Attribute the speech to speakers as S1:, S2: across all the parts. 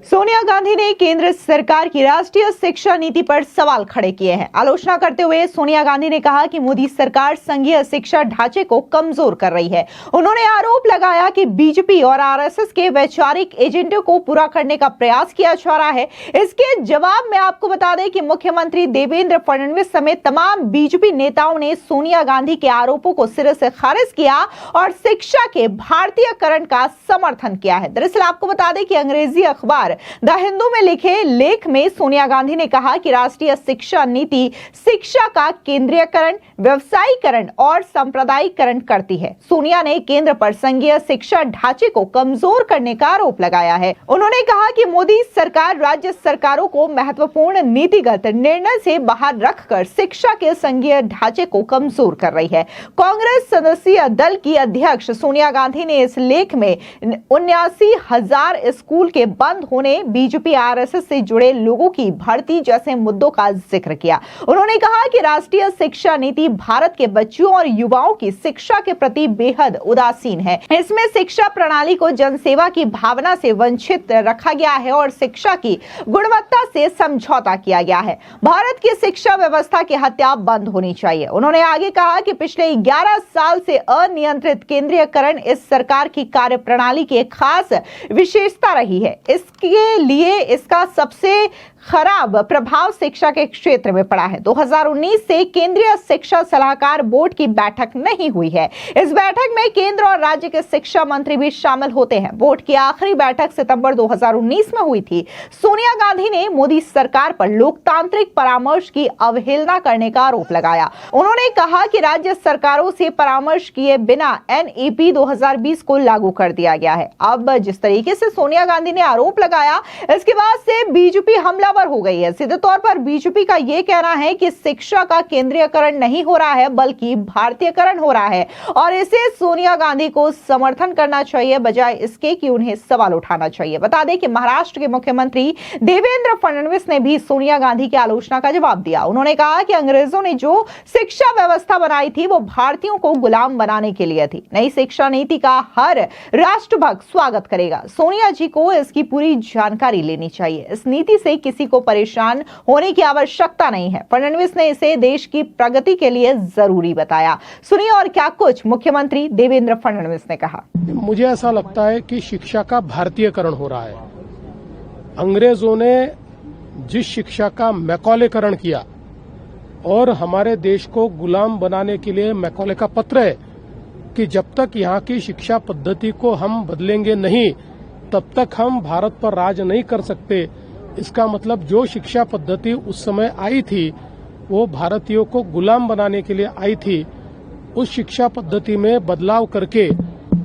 S1: सोनिया गांधी ने केंद्र सरकार की राष्ट्रीय शिक्षा नीति पर सवाल खड़े किए हैं। आलोचना करते हुए सोनिया गांधी ने कहा कि मोदी सरकार संघीय शिक्षा ढांचे को कमजोर कर रही है। उन्होंने आरोप लगाया कि बीजेपी और आरएसएस के वैचारिक एजेंडे को पूरा करने का प्रयास किया जा रहा है। इसके जवाब में आपको बता दें कि मुख्यमंत्री देवेंद्र फडणवीस समेत तमाम बीजेपी नेताओं ने सोनिया गांधी के आरोपों को सिरे से खारिज किया और शिक्षा के भारतीयकरण का समर्थन किया है। दरअसल आपको बता दें कि अंग्रेजी अखबार द हिंदू में लिखे लेख में सोनिया गांधी ने कहा कि राष्ट्रीय शिक्षा नीति शिक्षा का केंद्रीयकरण, व्यवसायीकरण और सांप्रदायिकरण करती है। सोनिया ने केंद्र पर संघीय शिक्षा ढांचे को कमजोर करने का आरोप लगाया है। उन्होंने कहा कि मोदी सरकार राज्य सरकारों को महत्वपूर्ण नीतिगत निर्णय से बाहर रखकर शिक्षा के संघीय ढांचे को कमजोर कर रही है। कांग्रेस सदस्यीय दल की अध्यक्ष सोनिया गांधी ने इस लेख में 79,000 स्कूल के बंद होने, बीजेपी आरएसएस से जुड़े लोगों की भर्ती जैसे मुद्दों का जिक्र किया। उन्होंने कहा कि राष्ट्रीय शिक्षा नीति भारत के बच्चों और युवाओं की शिक्षा के प्रति बेहद उदासीन है। इसमें शिक्षा प्रणाली को जनसेवा की भावना से वंचित रखा गया है और शिक्षा की गुणवत्ता से समझौता किया गया है। भारत की शिक्षा व्यवस्था की हत्या बंद होनी चाहिए। उन्होंने आगे कहा कि पिछले 11 साल से अनियंत्रित केंद्रीयकरण इस सरकार की कार्यप्रणाली की एक खास विशेषता रही है। इसके लिए इसका सबसे खराब प्रभाव शिक्षा के क्षेत्र में पड़ा है। 2019 से केंद्रीय शिक्षा सलाहकार बोर्ड की बैठक नहीं हुई है। इस बैठक में केंद्र और राज्य के शिक्षा मंत्री भी शामिल होते हैं। बोर्ड की आखिरी बैठक सितंबर 2019 में हुई थी। सोनिया गांधी ने मोदी सरकार पर लोकतांत्रिक परामर्श की अवहेलना करने का आरोप लगाया। उन्होंने कहा कि राज्य सरकारों से परामर्श किए बिना एनईपी 2020 को लागू कर दिया गया है। अब जिस तरीके से सोनिया गांधी ने आरोप लगाया, इसके बाद से बीजेपी हमलावर हो गई है। सीधे तौर पर बीजेपी का यह कहना है कि शिक्षा का केंद्रीयकरण नहीं हो रहा है बल्कि भारतीयकरण हो रहा है और इसे सोनिया गांधी को समर्थन करना चाहिए बजाय इसके कि उन्हें सवाल उठाना चाहिए। बता दें कि महाराष्ट्र के मुख्यमंत्री देवेंद्र फडणवीस ने भी सोनिया गांधी की आलोचना का जवाब दिया। उन्होंने कहा कि अंग्रेजों ने जो शिक्षा व्यवस्था बनाई थी वो भारतीयों को गुलाम बनाने के लिए थी। नई शिक्षा नीति का हर राष्ट्रभक्त स्वागत करेगा। सोनिया जी को इसकी पूरी जानकारी लेनी चाहिए। इस नीति से किसी को परेशान होने की आवश्यकता नहीं है। फडणवीस ने इसे देश की प्रगति के लिए जरूरी बताया। सुनिए और क्या कुछ मुख्यमंत्री देवेंद्र फडणवीस ने कहा।
S2: मुझे ऐसा लगता है कि शिक्षा का भारतीयकरण हो रहा है। अंग्रेजों ने जिस शिक्षा का मैकॉलेकरण किया और हमारे देश को गुलाम बनाने के लिए मैकॉले का पत्र है कि जब तक यहाँ की शिक्षा पद्धति को हम बदलेंगे नहीं तब तक हम भारत पर राज नहीं कर सकते। इसका मतलब जो शिक्षा पद्धति उस समय आई थी वो भारतीयों को गुलाम बनाने के लिए आई थी। उस शिक्षा पद्धति में बदलाव करके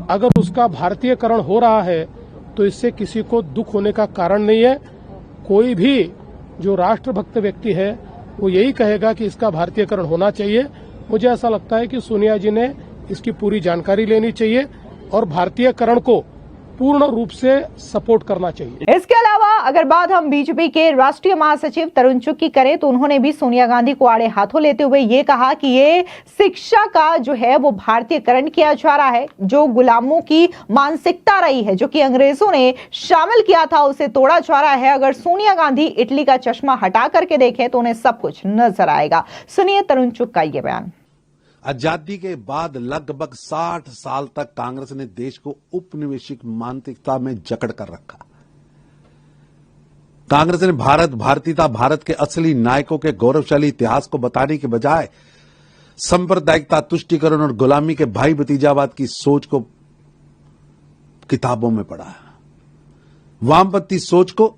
S2: अगर उसका भारतीयकरण हो रहा है तो इससे किसी को दुख होने का कारण नहीं है। कोई भी जो राष्ट्रभक्त व्यक्ति है वो यही कहेगा कि इसका भारतीयकरण होना चाहिए। मुझे ऐसा लगता है कि सोनिया जी ने इसकी पूरी जानकारी लेनी चाहिए और भारतीयकरण को पूर्ण रूप से सपोर्ट करना चाहिए।
S1: इसके अलावा अगर बात हम बीजेपी के राष्ट्रीय महासचिव तरुण चुग की करें तो उन्होंने भी सोनिया गांधी को आड़े हाथों लेते हुए ये कहा कि ये शिक्षा का जो है वो भारतीयकरण किया जा रहा है। जो गुलामों की मानसिकता रही है, जो कि अंग्रेजों ने शामिल किया था, उसे तोड़ा जा रहा है। अगर सोनिया गांधी इटली का चश्मा हटा करके देखें तो उन्हें सब कुछ नजर आएगा। सुनिए तरुण चुग का ये बयान।
S3: आजादी के बाद लगभग 60 साल तक कांग्रेस ने देश को उपनिवेशिक मानसिकता में जकड़ कर रखा। कांग्रेस ने भारतीयता, भारत के असली नायकों के गौरवशाली इतिहास को बताने के बजाय सांप्रदायिकता, तुष्टीकरण और गुलामी के भाई भतीजावाद की सोच को किताबों में पढ़ा। वामपंथी सोच को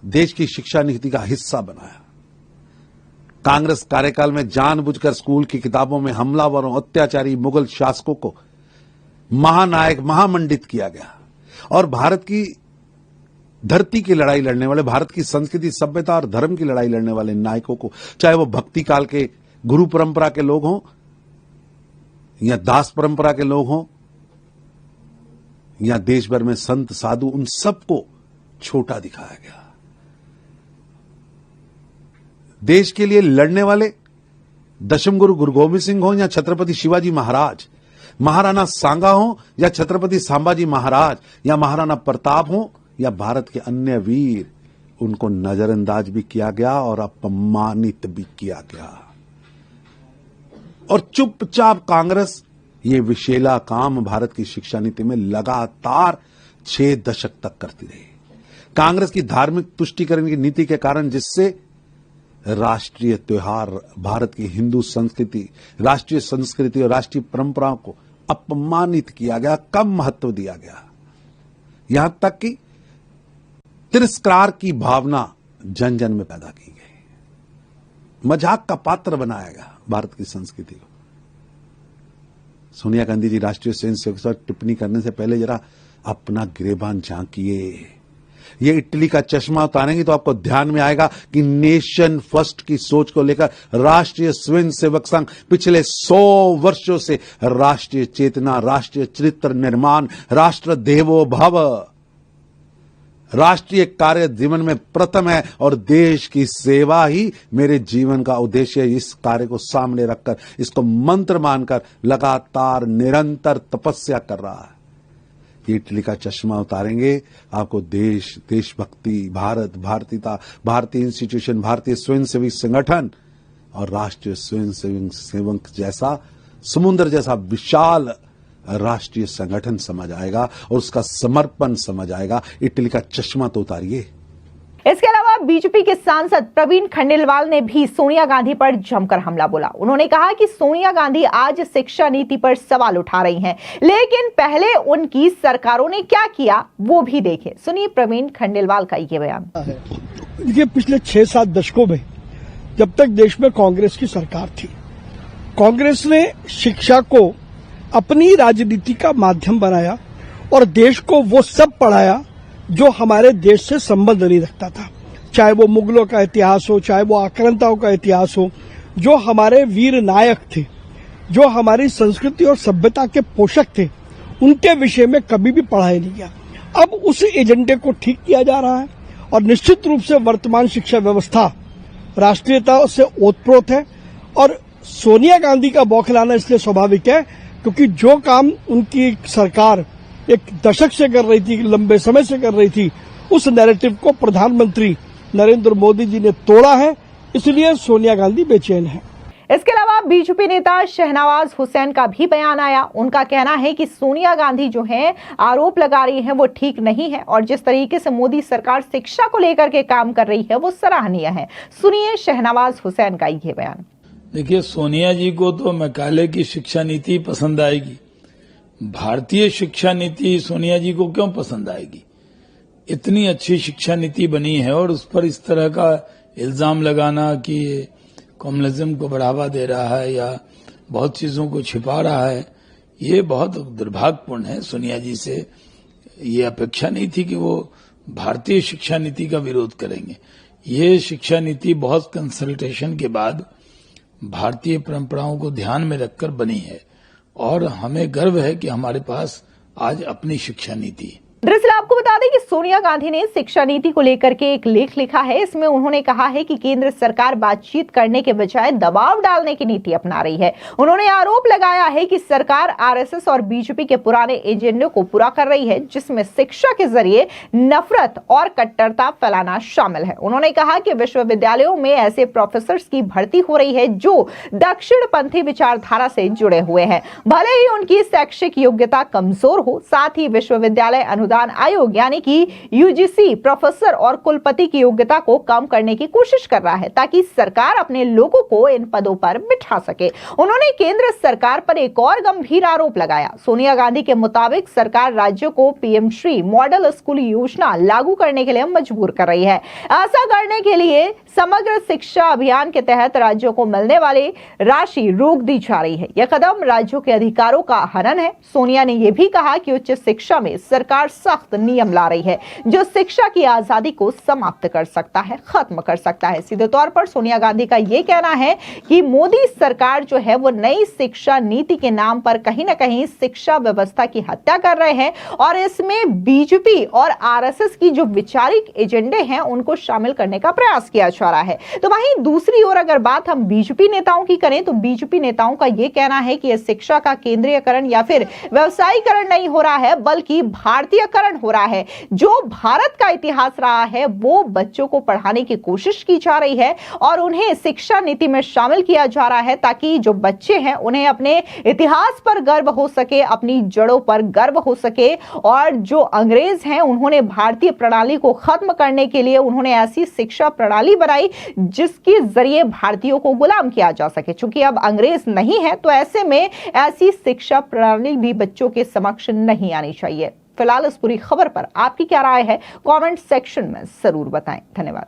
S3: देश की शिक्षा नीति का हिस्सा बनाया। कांग्रेस कार्यकाल में जानबूझकर स्कूल की किताबों में हमलावरों, अत्याचारी मुगल शासकों को महानायक, महामंडित किया गया और भारत की धरती की लड़ाई लड़ने वाले, भारत की संस्कृति, सभ्यता और धर्म की लड़ाई लड़ने वाले नायकों को, चाहे वो भक्ति काल के गुरु परंपरा के लोग हों या दास परंपरा के लोग हों या देश भर में संत साधु, उन सबको छोटा दिखाया गया। देश के लिए लड़ने वाले दशम गुरु गुरु गोविंद सिंह हो या छत्रपति शिवाजी महाराज, महाराणा सांगा हो या छत्रपति संभाजी महाराज या महाराणा प्रताप हो या भारत के अन्य वीर, उनको नजरअंदाज भी किया गया और अपमानित भी किया गया। और चुपचाप कांग्रेस ये विशेला काम भारत की शिक्षा नीति में लगातार 6 दशक तक करती रही। कांग्रेस की धार्मिक तुष्टीकरण की नीति के कारण, जिससे राष्ट्रीय त्योहार, भारत की हिंदू संस्कृति, राष्ट्रीय संस्कृति और राष्ट्रीय परंपराओं को अपमानित किया गया, कम महत्व दिया गया। यहां तक कि तिरस्कार की भावना जन जन में पैदा की गई, मजाक का पात्र बनाया गया भारत की संस्कृति को। सोनिया गांधी जी राष्ट्रीय स्वयंसेवक पर टिप्पणी करने से पहले जरा अपना गिरेबान झांकिए। ये इटली का चश्मा उतारेंगे तो आपको ध्यान में आएगा कि नेशन फर्स्ट की सोच को लेकर राष्ट्रीय स्वयंसेवक संघ पिछले 100 वर्षों से राष्ट्रीय चेतना, राष्ट्रीय चरित्र निर्माण, राष्ट्र देवो भव, राष्ट्रीय कार्य जीवन में प्रथम है और देश की सेवा ही मेरे जीवन का उद्देश्य है। इस कार्य को सामने रखकर, इसको मंत्र मानकर लगातार निरंतर तपस्या कर रहा है। ये इटली का चश्मा उतारेंगे, आपको देश, देशभक्ति, भारत, भारतीयता, भारतीय इंस्टीट्यूशन, भारतीय स्वयंसेवी संगठन और राष्ट्रीय स्वयंसेवक जैसा समुद्र जैसा विशाल राष्ट्रीय संगठन समझ आएगा और उसका समर्पण समझ आएगा। इटली का चश्मा तो उतारिए।
S1: इसके अलावा बीजेपी के सांसद प्रवीण खंडेलवाल ने भी सोनिया गांधी पर जमकर हमला बोला। उन्होंने कहा कि सोनिया गांधी आज शिक्षा नीति पर सवाल उठा रही हैं, लेकिन पहले उनकी सरकारों ने क्या किया वो भी देखें। सुनिए प्रवीण खंडेलवाल का ये बयान।
S4: देखिए, पिछले 6-7 दशकों में जब तक देश में कांग्रेस की सरकार थी, कांग्रेस ने शिक्षा को अपनी राजनीति का माध्यम बनाया और देश को वो सब पढ़ाया जो हमारे देश से संबंध नहीं रखता था। चाहे वो मुगलों का इतिहास हो, चाहे वो आक्रांताओं का इतिहास हो, जो हमारे वीर नायक थे, जो हमारी संस्कृति और सभ्यता के पोषक थे, उनके विषय में कभी भी पढ़ाया नहीं गया। अब उस एजेंडे को ठीक किया जा रहा है और निश्चित रूप से वर्तमान शिक्षा व्यवस्था राष्ट्रीयता से ओतप्रोत है। और सोनिया गांधी का बौखलाना इसलिए स्वाभाविक है क्योंकि जो काम उनकी सरकार एक दशक से कर रही थी, लंबे समय से कर रही थी, उस नैरेटिव को प्रधानमंत्री नरेंद्र मोदी जी ने तोड़ा है, इसलिए सोनिया गांधी बेचैन है।
S1: इसके अलावा बीजेपी नेता शहनवाज हुसैन का भी बयान आया। उनका कहना है कि सोनिया गांधी जो है आरोप लगा रही है वो ठीक नहीं है और जिस तरीके से मोदी सरकार शिक्षा को लेकर के काम कर रही है वो सराहनीय है। सुनिए शहनवाज हुसैन का ये बयान।
S5: देखिए, सोनिया जी को तो मैकाले की शिक्षा नीति पसंद आएगी, भारतीय शिक्षा नीति सोनिया जी को क्यों पसंद आएगी? इतनी अच्छी शिक्षा नीति बनी है और उस पर इस तरह का इल्जाम लगाना कि कम्युनिज्म को बढ़ावा दे रहा है या बहुत चीजों को छिपा रहा है, ये बहुत दुर्भाग्यपूर्ण है। सोनिया जी से ये अपेक्षा नहीं थी कि वो भारतीय शिक्षा नीति का विरोध करेंगे। ये शिक्षा नीति बहुत कंसल्टेशन के बाद भारतीय परंपराओं को ध्यान में रखकर बनी है और हमें गर्व है कि हमारे पास आज अपनी शिक्षा नीति है।
S1: दरअसल आपको बता दें कि सोनिया गांधी ने शिक्षा नीति को लेकर के एक लेख लिखा है। इसमें उन्होंने कहा है कि केंद्र सरकार बातचीत करने के बजाय दबाव डालने की नीति अपना रही है। उन्होंने आरोप लगाया है कि सरकार आरएसएस और बीजेपी के पुराने एजेंडे को पूरा कर रही है, जिसमें शिक्षा के जरिए नफरत और कट्टरता फैलाना शामिल है। उन्होंने कहा कि विश्वविद्यालयों में ऐसे प्रोफेसर्स की भर्ती हो रही है जो दक्षिणपंथी विचारधारा से जुड़े हुए हैं, भले ही उनकी शैक्षिक योग्यता कमजोर हो। साथ ही विश्वविद्यालय अनुदान आयोग यानी कि यूजीसी प्रोफेसर और कुलपति की योग्यता को कम करने की कोशिश कर रहा है ताकि सरकार अपने लोगों को इन पदों पर बिठा सके। उन्होंने केंद्र सरकार पर एक और गंभीर आरोप लगाया। सोनिया गांधी के मुताबिक सरकार राज्यों को पीएम श्री मॉडल स्कूल योजना लागू करने के लिए मजबूर कर रही है। ऐसा करने के लिए समग्र शिक्षा अभियान के तहत राज्यों को मिलने वाली राशि रोक दी जा रही है। यह कदम राज्यों के अधिकारों का हनन है। सोनिया ने यह भी कहा कि उच्च शिक्षा में सरकार सख्त नियम ला रही है जो शिक्षा की आजादी को समाप्त कर सकता है, खत्म कर सकता है। सीधे तौर पर सोनिया गांधी का यह कहना है कि मोदी सरकार जो है वो नई शिक्षा नीति के नाम पर कहीं ना कहीं शिक्षा व्यवस्था की हत्या कर रहे हैं और इसमें बीजेपी और आरएसएस की जो वैचारिक एजेंडे हैं उनको शामिल करने का प्रयास किया जा रहा है। तो वहीं दूसरी ओर अगर बात हम बीजेपी नेताओं की करें तो बीजेपी नेताओं का यह कहना है कि यह शिक्षा का केंद्रीयकरण या फिर व्यवसायीकरण नहीं हो रहा है, बल्कि भारतीय भारतीयकरण हो रहा है। जो भारत का इतिहास रहा है वो बच्चों को पढ़ाने की कोशिश की जा रही है और उन्हें शिक्षा नीति में शामिल किया जा रहा है ताकि जो बच्चे हैं उन्हें अपने इतिहास पर गर्व हो सके, अपनी जड़ों पर गर्व हो सके। और जो अंग्रेज हैं उन्होंने भारतीय प्रणाली को खत्म करने के लिए उन्होंने ऐसी शिक्षा प्रणाली बनाई जिसके जरिए भारतीयों को गुलाम किया जा सके। चूंकि अब अंग्रेज नहीं है तो ऐसे में ऐसी शिक्षा प्रणाली भी बच्चों के समक्ष नहीं आनी चाहिए। फिलहाल इस पूरी खबर पर आपकी क्या राय है, कमेंट सेक्शन में जरूर बताएं। धन्यवाद।